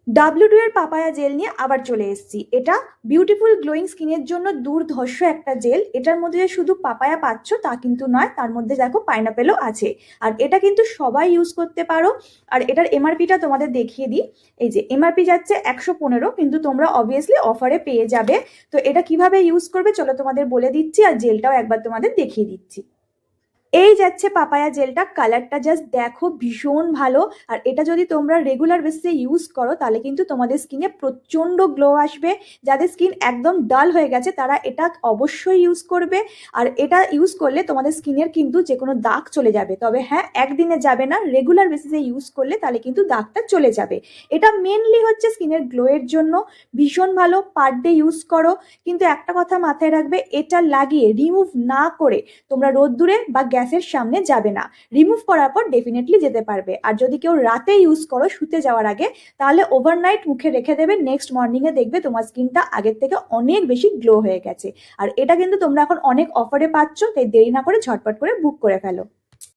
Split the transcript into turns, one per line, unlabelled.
W2 এর papaya jail নিয়ে আবার চলে এসেছি। এটা বিউটিফুল গ্লোয়িং স্কিনের জন্য দুর্ধর্ষ একটা জেল। এটার মধ্যে যে শুধু পাপায়া পাচ্ছ তা কিন্তু নয়, তার মধ্যে দেখো পাইনাপেলও আছে। আর এটা কিন্তু সবাই ইউজ করতে পারো। আর এটার এমআরপিটা তোমাদের দেখিয়ে দিই। এই যে এমআরপি যাচ্ছে 115, কিন্তু তোমরা অবভিয়াসলি অফারে পেয়ে যাবে। তো এটা কিভাবে ইউজ করবে চলো তোমাদের বলে দিচ্ছি, আর জেলটাও একবার তোমাদের দেখিয়ে দিচ্ছি। এই যাচ্ছে পাপায়া জেলটা, কালারটা জাস্ট দেখো ভীষণ ভালো। আর এটা যদি তোমরা রেগুলার বেসিসে ইউজ করো তাহলে কিন্তু তোমাদের স্কিনে প্রচন্ড গ্লো আসবে। যাদের স্কিন একদম ডাল হয়ে গেছে তারা এটা অবশ্যই ইউজ করবে। আর এটা ইউজ করলে তোমাদের স্কিনের কিন্তু যে কোনো দাগ চলে যাবে। তবে হ্যাঁ, একদিনে যাবে না, রেগুলার বেসিসে ইউজ করলে তাহলে কিন্তু দাগটা চলে যাবে। এটা মেনলি হচ্ছে স্কিনের গ্লোয়ের জন্য ভীষণ ভালো। পার ডে ইউজ করো, কিন্তু একটা কথা মাথায় রাখবে, এটা লাগিয়ে রিমুভ না করে তোমরা রোদ্দুরে বা গ্যাসের সামনে যাবে না। রিমুভ করার পর ডেফিনেটলি যেতে পারবে। আর যদি কেউ রাতে ইউজ করো শুতে যাওয়ার আগে, তাহলে ওভারনাইট মুখে রেখে দেবে, নেক্সট মর্নিংয়ে দেখবে তোমার স্কিনটা আগের থেকে অনেক বেশি গ্লো হয়ে গেছে। আর এটা কিন্তু তোমরা এখন অনেক অফারে পাচ্ছ, তাই দেরি না করে ঝটপট করে বুক করে ফেলো।